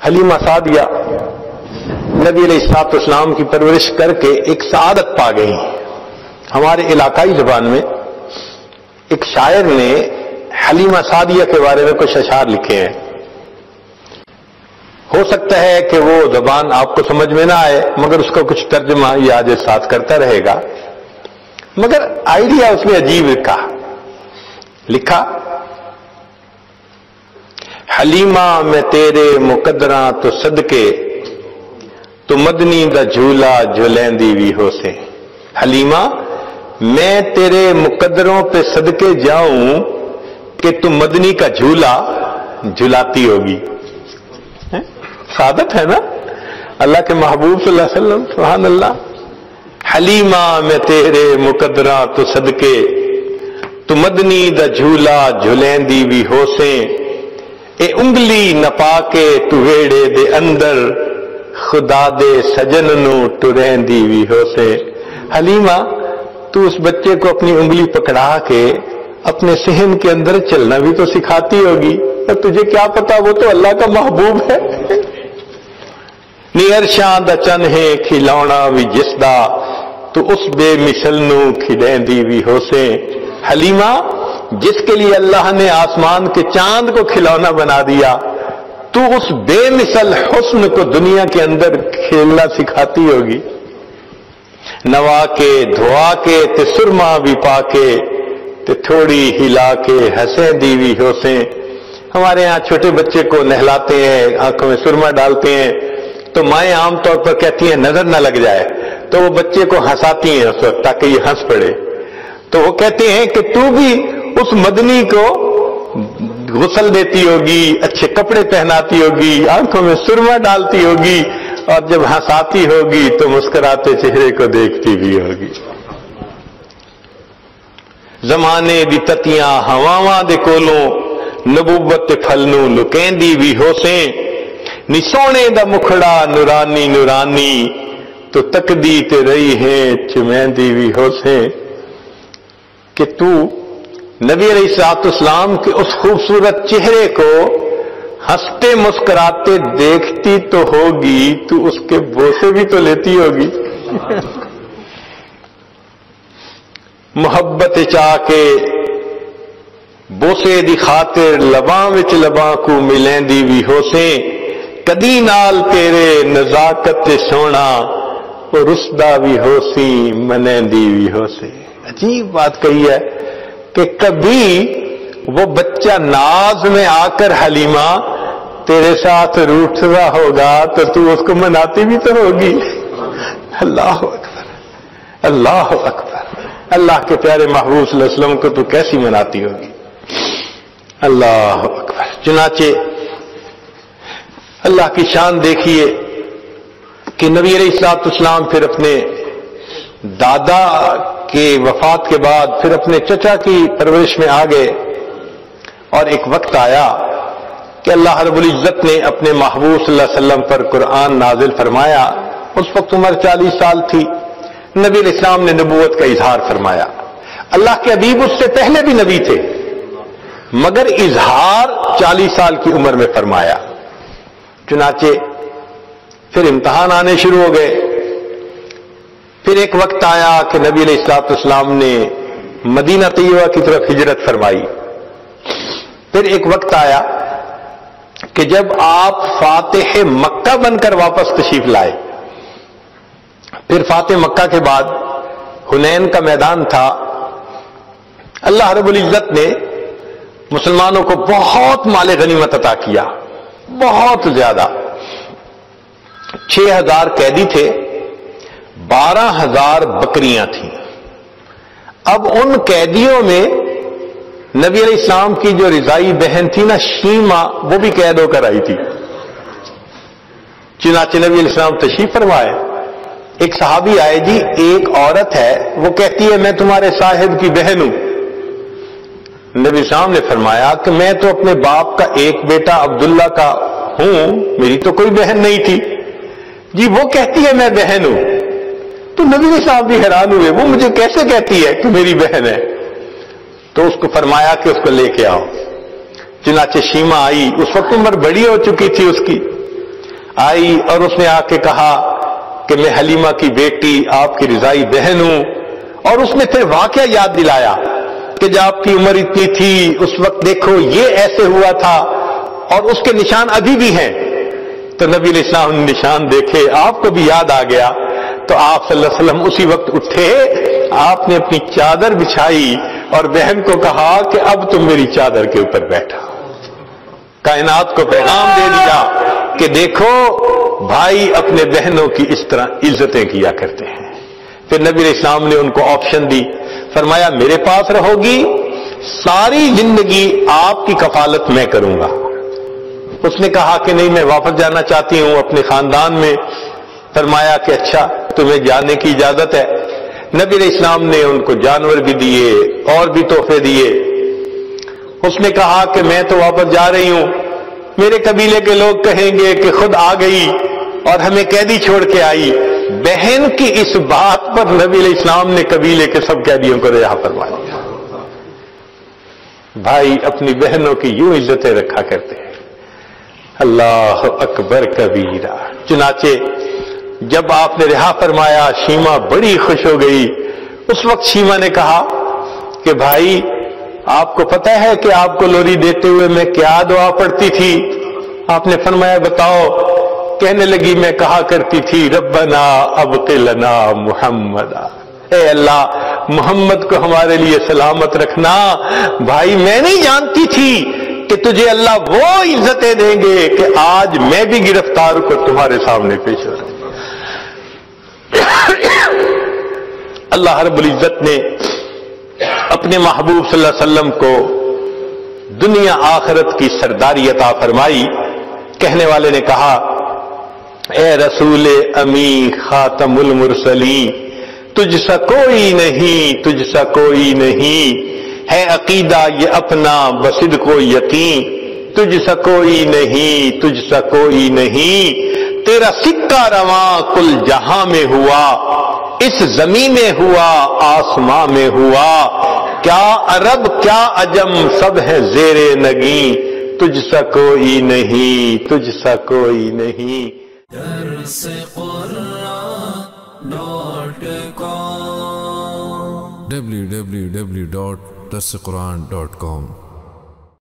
حلیمہ سعدیہ نبی علیہ الصلوۃ والسلام کی پرورش کر کے ایک سعادت پا گئی. ہمارے علاقائی زبان میں ایک شاعر نے حلیمہ سعدیہ کے بارے میں کچھ اشعار لکھے ہیں. ہو سکتا ہے کہ وہ زبان آپ کو سمجھ میں نہ آئے، مگر اس کا کچھ ترجمہ یہ آج ساتھ کرتا رہے گا. مگر آئیڈیا اس نے عجیب لکھا حلیمہ میں تیرے مقدراں تو صدقے تو مدنی دا جھولا جھلیندی وی ہو سے. حلیمہ میں تیرے مقدروں پہ صدقے جاؤں کہ تم مدنی کا جھولا جھلاتی ہوگی. سعادت ہے نا اللہ کے محبوب صلی اللہ علیہ وسلم. سبحان اللہ. حلیمہ میں تیرے مقدراں تو صدقے تو مدنی دا جھولا جھلیندی وی ہو سے. اے انگلی نپا کے تو ویڑے دے اندر خدا دے سجن نو ٹریندی وی ہو سے. حلیمہ تو اس بچے کو اپنی انگلی پکڑا کے اپنے صحن کے اندر چلنا بھی تو سکھاتی ہوگی. اور تجھے کیا پتا وہ تو اللہ کا محبوب ہے. نی عرشاں دا چن ہے کھلونا وی جس دا تو اس بے مثل نو کھلیندی وی ہو سے. حلیمہ جس کے لیے اللہ نے آسمان کے چاند کو کھلونا بنا دیا تو اس بے مثل حسن کو دنیا کے اندر کھیلنا سکھاتی ہوگی. نوا کے دھوا کے تے سرما بھی پا کے تے تھوڑی ہلا کے ہنسیں دیوی ہو سے. ہمارے ہاں چھوٹے بچے کو نہلاتے ہیں، آنکھوں میں سرما ڈالتے ہیں تو مائیں عام طور پر کہتی ہیں نظر نہ لگ جائے، تو وہ بچے کو ہنساتی ہیں اس وقت تاکہ یہ ہنس پڑے. تو وہ کہتے ہیں کہ تو بھی اس مدنی کو غسل دیتی ہوگی، اچھے کپڑے پہناتی ہوگی، آنکھوں میں سرما ڈالتی ہوگی، اور جب ہنساتی ہوگی تو مسکراتے چہرے کو دیکھتی بھی ہوگی. زمانے دی تتیاں ہواواں دے کولوں نبوت تے پھل نو لکیندی بھی ہو سے. نی سونے دا مکھڑا نورانی نورانی تو تکدی تے رہی ہے چمیندی بھی ہو سے. کہ تو نبی علیہ الصلوۃ والسلام کے اس خوبصورت چہرے کو ہنستے مسکراتے دیکھتی تو ہوگی، تو اس کے بوسے بھی تو لیتی ہوگی. محبت چاہ کے بوسے دی خاطر لباں وچ لباں کو ملیندی بھی ہو سے. کدی نال تیرے نزاکت سونا وہ رسدا بھی ہو سی منیندی بھی ہو سے. عجیب بات کہی ہے کہ کبھی وہ بچہ ناز میں آ کر حلیمہ تیرے ساتھ روٹ رہا ہوگا تو اس کو مناتی بھی تو ہوگی. اللہ اکبر اللہ اکبر. اللہ کے پیارے محبوب صلی اللہ علیہ وسلم کو تو کیسی مناتی ہوگی. اللہ اکبر. چنانچہ اللہ کی شان دیکھیے کہ نبی علیہ الصلوۃ والسلام پھر اپنے دادا کے وفات کے بعد پھر اپنے چچا کی پرورش میں آ گئے، اور ایک وقت آیا کہ اللہ رب العزت نے اپنے محبوب صلی اللہ علیہ وسلم پر قرآن نازل فرمایا. اس وقت عمر 40 سال تھی. نبی علیہ السلام نے نبوت کا اظہار فرمایا. اللہ کے حبیب اس سے پہلے بھی نبی تھے، مگر اظہار 40 سال کی عمر میں فرمایا. چنانچہ پھر امتحان آنے شروع ہو گئے. پھر ایک وقت آیا کہ نبی علیہ الصلوۃ والسلام نے مدینہ طیبہ کی طرف ہجرت فرمائی. پھر ایک وقت آیا کہ جب آپ فاتح مکہ بن کر واپس تشریف لائے. پھر فاتح مکہ کے بعد حنین کا میدان تھا. اللہ رب العزت نے مسلمانوں کو بہت مال غنیمت عطا کیا، بہت زیادہ. 6000 قیدی تھے، 12,000 بکریاں تھیں. اب ان قیدیوں میں نبی علیہ السلام کی جو رضائی بہن تھی نا شیما، وہ بھی قید ہو کر آئی تھی. چنانچہ نبی علیہ السلام تشریف فرمائے. ایک صحابی آئے، جی ایک عورت ہے وہ کہتی ہے میں تمہارے صاحب کی بہن ہوں. نبی السلام نے فرمایا کہ میں تو اپنے باپ کا ایک بیٹا عبداللہ کا ہوں، میری تو کوئی بہن نہیں تھی. جی وہ کہتی ہے میں بہن ہوں. تو نبی صاحب بھی حیران ہوئے، وہ مجھے کیسے کہتی ہے کہ میری بہن ہے؟ تو اس کو فرمایا کہ اس کو لے کے آؤ. چنانچہ شیما آئی. اس وقت عمر بڑی ہو چکی تھی اس کی. آئی اور اس نے آ کے کہا کہ میں حلیمہ کی بیٹی آپ کی رضائی بہن ہوں، اور اس نے پھر واقعہ یاد دلایا کہ جب آپ کی عمر اتنی تھی اس وقت دیکھو یہ ایسے ہوا تھا، اور اس کے نشان ابھی بھی ہیں۔ تو نبی علیہ السلام نے نشان دیکھے، آپ کو بھی یاد آ گیا، تو آپ صلی اللہ علیہ وسلم اسی وقت اٹھے، آپ نے اپنی چادر بچھائی اور بہن کو کہا کہ اب تم میری چادر کے اوپر بیٹھا۔ کائنات کو پیغام دے دیا کہ دیکھو بھائی اپنے بہنوں کی اس طرح عزتیں کیا کرتے ہیں۔ پھر نبی علیہ السلام نے ان کو آپشن دی، فرمایا میرے پاس رہو گی، ساری زندگی آپ کی کفالت میں کروں گا۔ اس نے کہا کہ نہیں، میں واپس جانا چاہتی ہوں اپنے خاندان میں۔ فرمایا کہ اچھا تمہیں جانے کی اجازت ہے۔ نبی علیہ السلام نے ان کو جانور بھی دیے اور بھی تحفے دیے۔ اس نے کہا کہ میں تو واپس جا رہی ہوں، میرے قبیلے کے لوگ کہیں گے کہ خود آ گئی اور ہمیں قیدی چھوڑ کے آئی۔ بہن کی اس بات پر نبی علیہ السلام نے قبیلے کے سب قیدیوں کو رہا فرما دیا۔ بھائی اپنی بہنوں کی یوں عزتیں رکھا کرتے ہیں۔ اللہ اکبر کبیرہ۔ چنانچہ جب آپ نے رہا فرمایا شیما بڑی خوش ہو گئی۔ اس وقت شیما نے کہا کہ بھائی آپ کو پتہ ہے کہ آپ کو لوری دیتے ہوئے میں کیا دعا پڑھتی تھی؟ آپ نے فرمایا بتاؤ۔ کہنے لگی میں کہا کرتی تھی ربنا ابق لنا محمدا، اے اللہ محمد کو ہمارے لیے سلامت رکھنا۔ بھائی میں نہیں جانتی تھی کہ تجھے اللہ وہ عزتیں دیں گے کہ آج میں بھی گرفتار کو تمہارے سامنے پیش ہو رہا ہوں۔ اللہ رب العزت نے اپنے محبوب صلی اللہ علیہ وسلم کو دنیا آخرت کی سرداری عطا فرمائی۔ کہنے والے نے کہا اے رسول امی خاتم المرسلین، تجھ سا کوئی نہیں، تجھ سا کوئی نہیں، ہے عقیدہ یہ اپنا بصدق و یقین، تجھ سا کوئی نہیں، تجھ سا کوئی نہیں، تیرا سکہ رواں کل جہاں میں ہوا، اس زمین میں ہوا آسماں میں ہوا، کیا عرب کیا عجم سب ہے زیر نگیں، تجھ سا کوئی نہیں، تجھ سا کوئی نہیں۔ www.darsequran.com